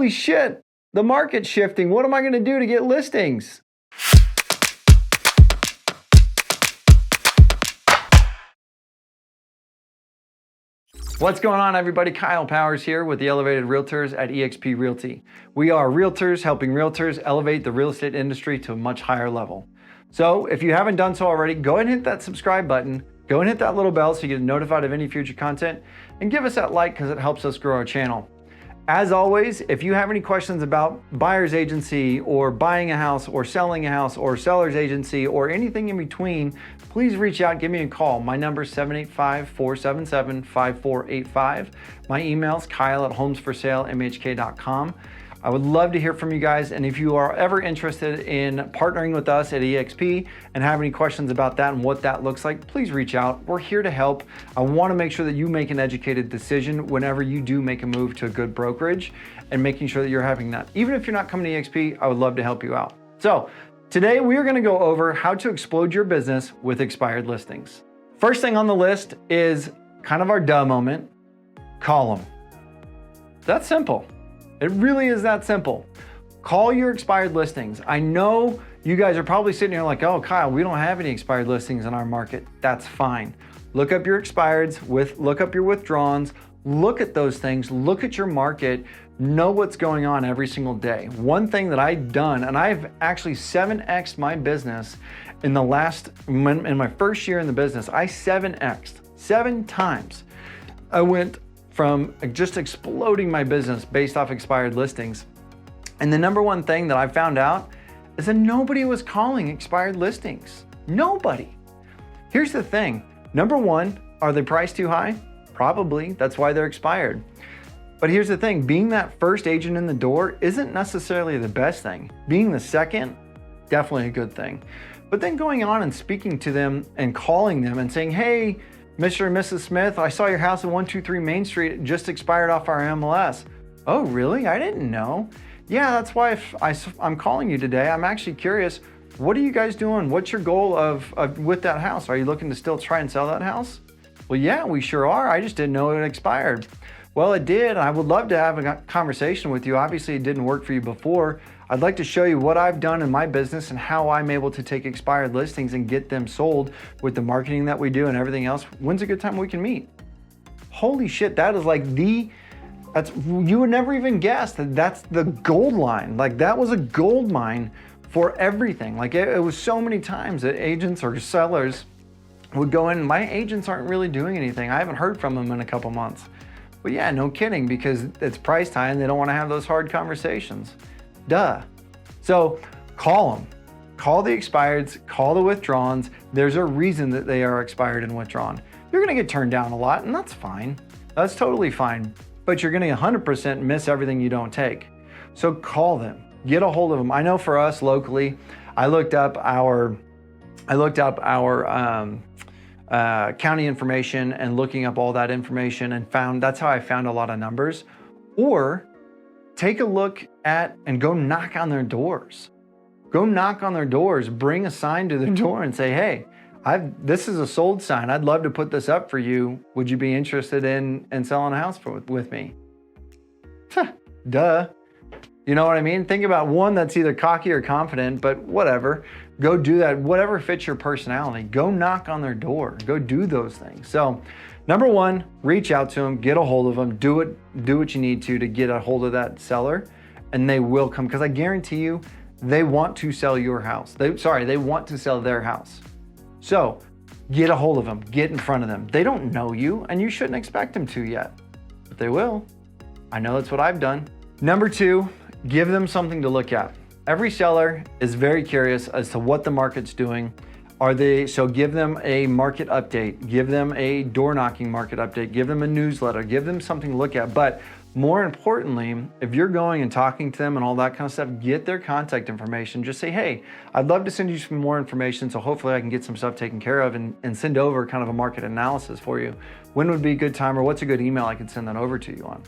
holy shit, the market's shifting. What am I going to do to get listings? What's going on, everybody? Kyle Powers here with the Elevated Realtors at eXp Realty. We are realtors helping realtors elevate the real estate industry to a much higher level. So if you haven't done so already, go ahead and hit that subscribe button. Go and hit that little bell so you get notified of any future content, and give us that like because it helps us grow our channel. As always, if you have any questions about buyer's agency or buying a house or selling a house or seller's agency or anything in between, please reach out, give me a call. My number is 785-477-5485. My email is kyle@homesforsalemhk.com. I would love to hear from you guys, and if you are ever interested in partnering with us at eXp and have any questions about that and what that looks like, please reach out. We're here to help. I want to make sure that you make an educated decision whenever you do make a move to a good brokerage, and making sure that you're having that. Even if you're not coming to eXp, I would love to help you out. So today we are going to go over how to explode your business with expired listings. First thing on the list is kind of our duh moment. Call them. That's simple. It really is that simple. Call your expired listings. I know you guys are probably sitting here like, oh, Kyle, we don't have any expired listings in our market. That's fine. Look up your expireds, look up your withdrawns, look at those things, look at your market, know what's going on every single day. One thing that I've done, and I've actually 7x'd my business in my first year in the business, I 7x'd 7 times. I went from just exploding my business based off expired listings. And the number one thing that I found out is that nobody was calling expired listings. Nobody. Here's the thing. Number one, are they priced too high? Probably. That's why they're expired. But here's the thing. Being that first agent in the door isn't necessarily the best thing. Being the second, definitely a good thing. But then going on and speaking to them and calling them and saying, hey, Mr. and Mrs. Smith, I saw your house at 123 Main Street. It just expired off our MLS. Oh, really? I didn't know. Yeah, that's why I'm calling you today. I'm actually curious. What are you guys doing? What's your goal with that house? Are you looking to still try and sell that house? Well, yeah, we sure are. I just didn't know it expired. Well, it did. I would love to have a conversation with you. Obviously, it didn't work for you before. I'd like to show you what I've done in my business and how I'm able to take expired listings and get them sold with the marketing that we do and everything else. When's a good time we can meet? Holy shit, that is like you would never even guess that's the gold line. Like, that was a gold mine for everything. Like, it was so many times that agents or sellers would go in, my agents aren't really doing anything. I haven't heard from them in a couple months. But yeah, no kidding, because it's price time and they don't want to have those hard conversations. Duh. So call them. Call the expireds, call the withdrawns. There's a reason that they are expired and withdrawn. You're going to get turned down a lot, and that's fine. That's totally fine. But you're going to 100% miss everything you don't take. So call them. Get a hold of them. I know for us locally, I looked up our county information and looking up all that information and that's how I found a lot of numbers. Or take a look at and go knock on their doors. Go knock on their doors, bring a sign to their door and say, hey, this is a sold sign. I'd love to put this up for you. Would you be interested in selling a house with me? Duh. You know what I mean? Think about one that's either cocky or confident, but whatever. Go do that. Whatever fits your personality. Go knock on their door. Go do those things. So, number one, reach out to them, get a hold of them, do what you need to get a hold of that seller, and they will come, because I guarantee you, they want to sell your house. They want to sell their house. So, get a hold of them, get in front of them. They don't know you, and you shouldn't expect them to yet, but they will. I know that's what I've done. Number two, give them something to look at. Every seller is very curious as to what the market's doing. So give them a market update, give them a door knocking market update, give them a newsletter, give them something to look at. But more importantly, if you're going and talking to them and all that kind of stuff, get their contact information. Just say, hey, I'd love to send you some more information, so hopefully I can get some stuff taken care of and send over kind of a market analysis for you. When would be a good time, or what's a good email I can send that over to you on?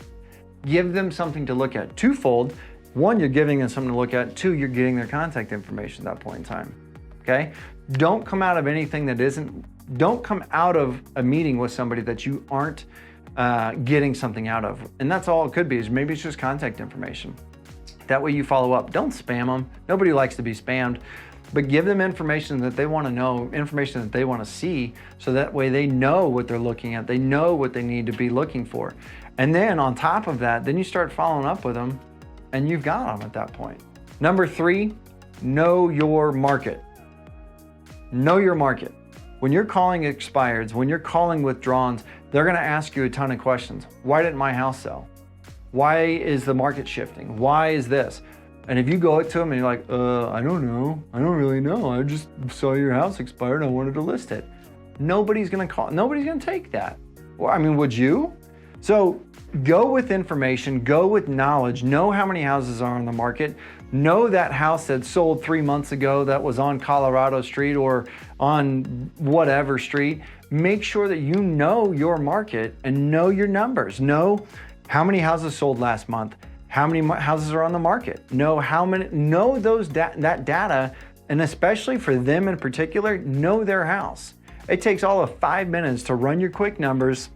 Give them something to look at. Twofold. One, you're giving them something to look at. Two, you're getting their contact information at that point in time. Okay? Don't come out of a meeting with somebody that you aren't getting something out of. And that's all it could be, is maybe it's just contact information. That way you follow up. Don't spam them. Nobody likes to be spammed, but give them information that they want to know, information that they want to see, so that way they know what they're looking at. They know what they need to be looking for. And then on top of that, then you start following up with them and you've got them at that point. Number 3, know your market. Know your market. When you're calling expireds, when you're calling withdrawals, they're going to ask you a ton of questions. Why didn't my house sell? Why is the market shifting? Why is this? And if you go to them and you're like, I don't know. I don't really know. I just saw your house expired. I wanted to list it. Nobody's going to call. Nobody's going to take that. Well, I mean, would you? So go with information, go with knowledge, know how many houses are on the market, know that house that sold 3 months ago that was on Colorado Street or on whatever street. Make sure that you know your market and know your numbers. Know how many houses sold last month, how many houses are on the market, know those that data, and especially for them in particular, know their house. It takes all of 5 minutes to run your quick numbers.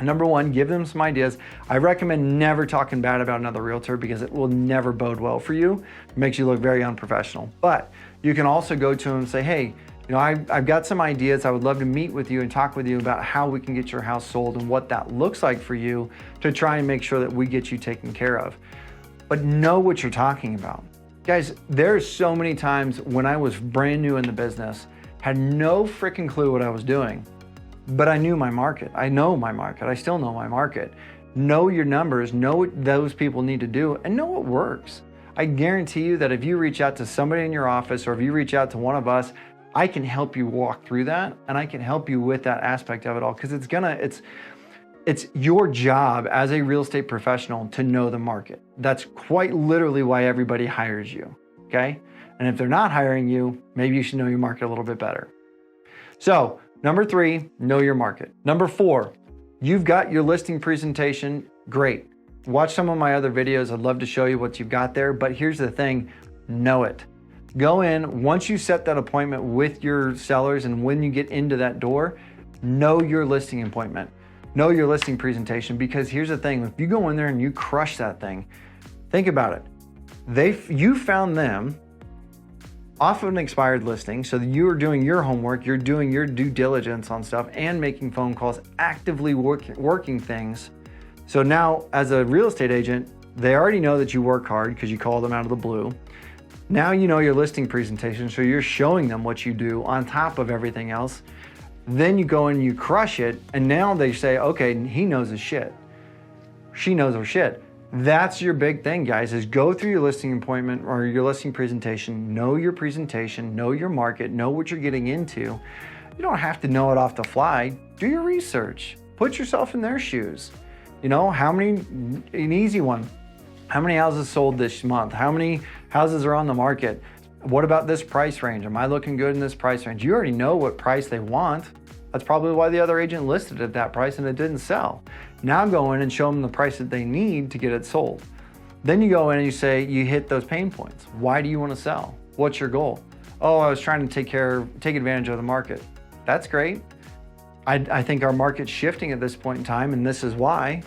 Number 1, give them some ideas. I recommend never talking bad about another realtor because it will never bode well for you. It makes you look very unprofessional. But you can also go to them and say, hey, I've got some ideas. I would love to meet with you and talk with you about how we can get your house sold and what that looks like for you to try and make sure that we get you taken care of. But know what you're talking about. Guys, there's so many times when I was brand new in the business, had no freaking clue what I was doing, but I knew my market. I know my market. I still know my market. Know your numbers, know what those people need to do, and know what works. I guarantee you that if you reach out to somebody in your office or if you reach out to one of us, I can help you walk through that, and I can help you with that aspect of it all, because it's your job as a real estate professional to know the market. That's quite literally why everybody hires you, okay? And if they're not hiring you, maybe you should know your market a little bit better. So, number 3, know your market. Number 4, you've got your listing presentation. Great. Watch some of my other videos. I'd love to show you what you've got there, but here's the thing, know it. Go in, once you set that appointment with your sellers and when you get into that door, know your listing appointment, know your listing presentation, because here's the thing, if you go in there and you crush that thing, think about it. You found them off of an expired listing, so that you are doing your homework, you're doing your due diligence on stuff and making phone calls, actively working things. So now as a real estate agent, they already know that you work hard because you call them out of the blue. Now you know your listing presentation, so you're showing them what you do on top of everything else. Then you go and you crush it, and now they say, okay, he knows his shit. She knows her shit. That's your big thing, guys, is go through your listing appointment or your listing presentation, know your presentation, know your market, know what you're getting into. You don't have to know it off the fly. Do your research. Put yourself in their shoes. An easy one. How many houses sold this month? How many houses are on the market? What about this price range? Am I looking good in this price range? You already know what price they want. That's probably why the other agent listed at that price and it didn't sell. Now go in and show them the price that they need to get it sold. Then you go in and you hit those pain points. Why do you want to sell? What's your goal? Oh, I was trying to take advantage of the market. That's great. I think our market's shifting at this point in time, and this is why.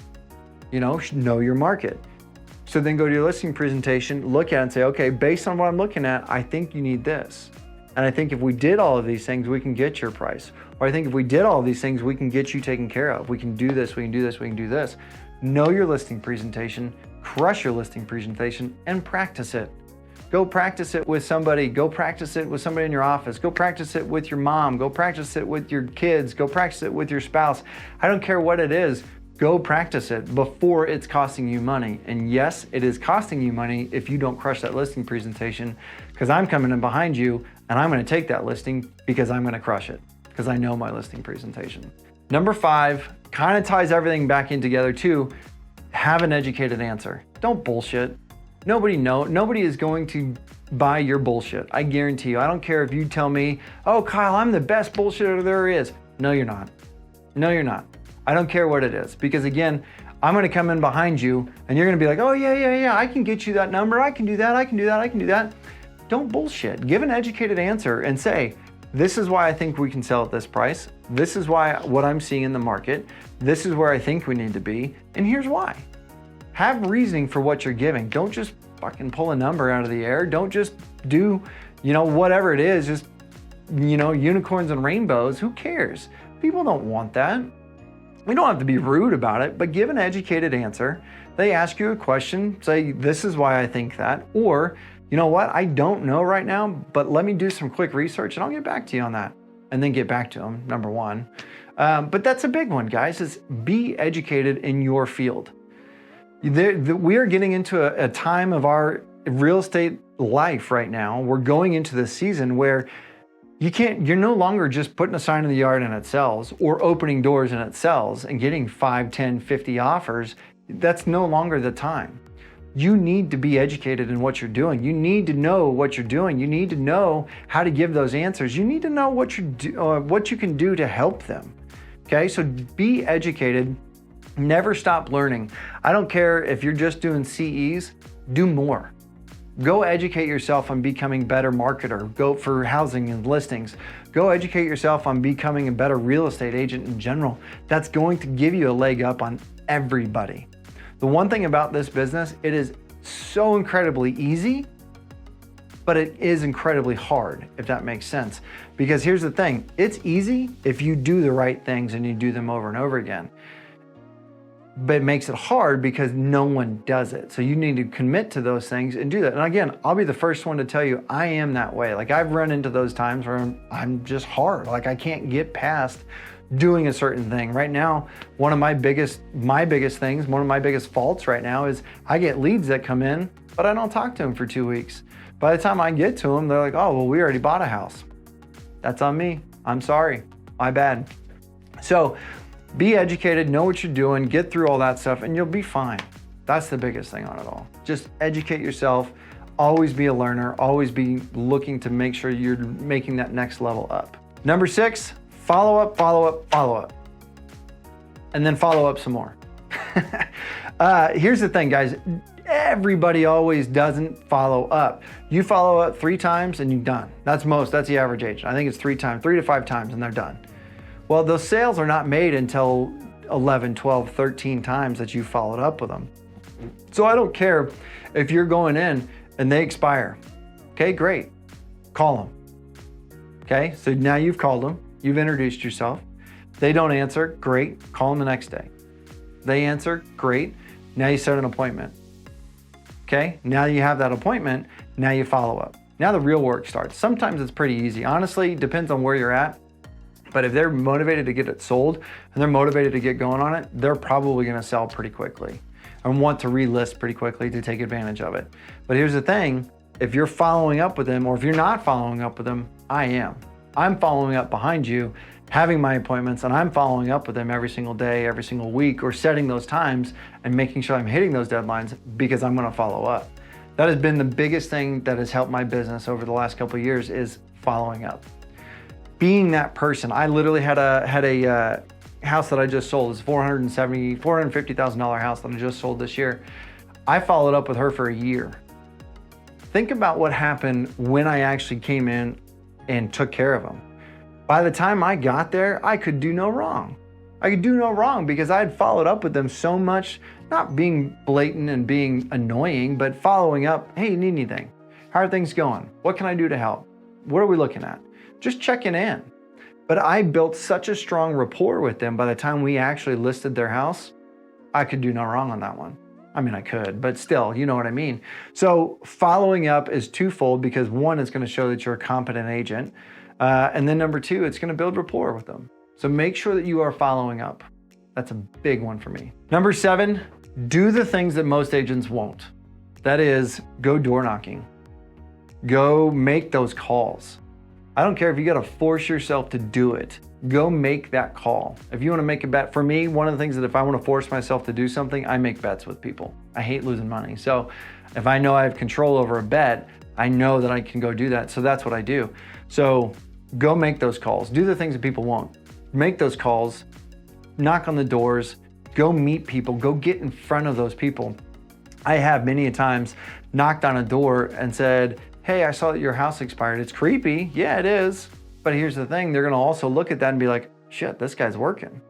Know your market. So then go to your listing presentation, look at it and say, okay, based on what I'm looking at, I think you need this. And I think if we did all of these things, we can get your price. Or I think if we did all of these things, we can get you taken care of. We can do this, we can do this, we can do this. Know your listing presentation, crush your listing presentation, and practice it. Go practice it with somebody. Go practice it with somebody in your office. Go practice it with your mom. Go practice it with your kids. Go practice it with your spouse. I don't care what it is. Go practice it before it's costing you money. And yes, it is costing you money if you don't crush that listing presentation, because I'm coming in behind you and I'm going to take that listing because I'm going to crush it because I know my listing presentation. Number 5 kind of ties everything back in together too. Have an educated answer. Don't bullshit. Nobody is going to buy your bullshit. I guarantee you. I don't care if you tell me, oh, Kyle, I'm the best bullshitter there is. No, you're not. No, you're not. I don't care what it is, because again, I'm going to come in behind you and you're going to be like, oh yeah, I can get you that number. I can do that. I can do that. Don't bullshit. Give an educated answer and say, this is why I think we can sell at this price. This is why what I'm seeing in the market. This is where I think we need to be. And here's why. Have reasoning for what you're giving. Don't just fucking pull a number out of the air. Don't just do, whatever it is, just, unicorns and rainbows. Who cares? People don't want that. We don't have to be rude about it, but give an educated answer. They ask you a question, say, this is why I think that, or, you know what, I don't know right now, but let me do some quick research and I'll get back to you on that. And then get back to them, number one. But that's a big one, guys, is be educated in your field. We are getting into a time of our real estate life right now. We're going into this season where you're no longer just putting a sign in the yard and it sells, or opening doors and it sells and getting 5, 10, 50 offers. That's no longer the time. You need to be educated in what you're doing. You need to know what you're doing. You need to know how to give those answers. You need to know what you can do to help them. Okay, so be educated. Never stop learning. I don't care if you're just doing CEs, do more. Go educate yourself on becoming a better marketer. Go for housing and listings. Go educate yourself on becoming a better real estate agent in general. That's going to give you a leg up on everybody. The one thing about this business, it is so incredibly easy, but it is incredibly hard, if that makes sense. Because here's the thing, it's easy if you do the right things and you do them over and over again. But it makes it hard because no one does it. So you need to commit to those things and do that. And again, I'll be the first one to tell you, I am that way. Like, I've run into those times where I'm just hard. Like, I can't get past doing a certain thing. Right now, one of my biggest things, one of my biggest faults right now is I get leads that come in, but I don't talk to them for 2 weeks. By the time I get to them, they're like, oh, well, we already bought a house. That's on me. I'm sorry. My bad. So be educated, know what you're doing, get through all that stuff, and you'll be fine. That's the biggest thing on it all. Just educate yourself, always be a learner, always be looking to make sure you're making that next level up. Number 6, follow up, follow up, follow up. And then follow up some more. Here's the thing, guys. Everybody always doesn't follow up. You follow up 3 times and you're done. That's the average agent. I think it's 3 to 5 times and they're done. Well, those sales are not made until 11, 12, 13 times that you followed up with them. So I don't care if you're going in and they expire. Okay, great. Call them. Okay, so now you've called them. You've introduced yourself. They don't answer. Great. Call them the next day. They answer. Great. Now you set an appointment. Okay, now you have that appointment. Now you follow up. Now the real work starts. Sometimes it's pretty easy. Honestly, depends on where you're at. But if they're motivated to get it sold and they're motivated to get going on it, they're probably going to sell pretty quickly and want to relist pretty quickly to take advantage of it. But here's the thing, if you're following up with them, or if you're not following up with them, I am. I'm following up behind you, having my appointments, and I'm following up with them every single day, every single week, or setting those times and making sure I'm hitting those deadlines because I'm going to follow up. That has been the biggest thing that has helped my business over the last couple of years, is following up. Being that person. I literally had a house that I just sold. It's $450,000 house that I just sold this year. I followed up with her for a year. Think about what happened when I actually came in and took care of them. By the time I got there, I could do no wrong. I could do no wrong because I had followed up with them so much, not being blatant and being annoying, but following up. Hey, you need anything? How are things going? What can I do to help? What are we looking at? Just checking in. But I built such a strong rapport with them by the time we actually listed their house, I could do no wrong on that one. I mean, I could, but still, you know what I mean? So following up is twofold, because one, it's going to show that you're a competent agent. And then number 2, it's going to build rapport with them. So make sure that you are following up. That's a big one for me. Number 7, do the things that most agents won't. That is, go door knocking. Go make those calls. I don't care if you got to force yourself to do it. Go make that call. If you want to make a bet, for me, one of the things that if I want to force myself to do something, I make bets with people. I hate losing money. So if I know I have control over a bet, I know that I can go do that. So that's what I do. So go make those calls. Do the things that people won't. Make those calls, knock on the doors, go meet people, go get in front of those people. I have many times knocked on a door and said, hey, I saw that your house expired. It's creepy. Yeah, it is. But here's the thing, they're gonna also look at that and be like, shit, this guy's working.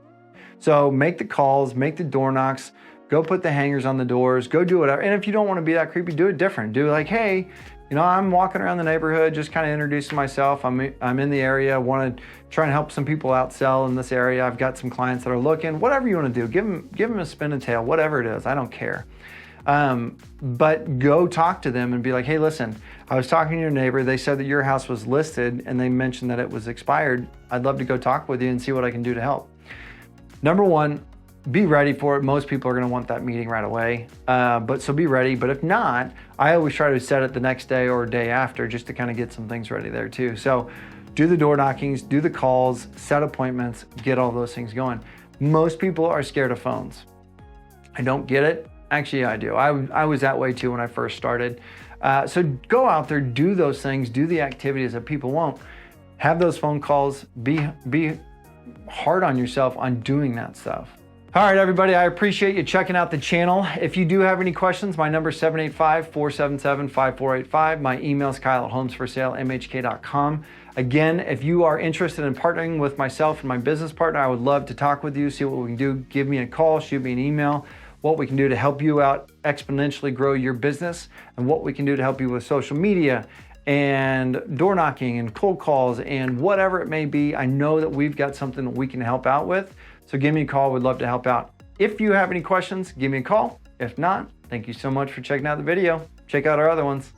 So make the calls, make the door knocks, go put the hangers on the doors, go do whatever. And if you don't want to be that creepy, do it different. Do like, hey, I'm walking around the neighborhood, just kind of introducing myself. I'm in the area, want to try and help some people out sell in this area. I've got some clients that are looking, whatever you want to do. Give them a spin and tail, whatever it is. I don't care. But go talk to them and be like, hey, listen, I was talking to your neighbor. They said that your house was listed and they mentioned that it was expired. I'd love to go talk with you and see what I can do to help. Number one, be ready for it. Most people are going to want that meeting right away. So be ready. But if not, I always try to set it the next day or day after just to kind of get some things ready there too. So do the door knockings, do the calls, set appointments, get all those things going. Most people are scared of phones. I don't get it. Actually, I do. I was that way too when I first started. So go out there, do those things, do the activities that people won't. Have those phone calls, be hard on yourself on doing that stuff. All right, everybody, I appreciate you checking out the channel. If you do have any questions, my number is 785-477-5485. My email is kyle@homesforsalemhk.com. Again, if you are interested in partnering with myself and my business partner, I would love to talk with you, see what we can do. Give me a call, shoot me an email, what we can do to help you out exponentially grow your business, and what we can do to help you with social media and door knocking and cold calls and whatever it may be. I know that we've got something that we can help out with. So give me a call. We'd love to help out. If you have any questions, give me a call. If not, thank you so much for checking out the video. Check out our other ones.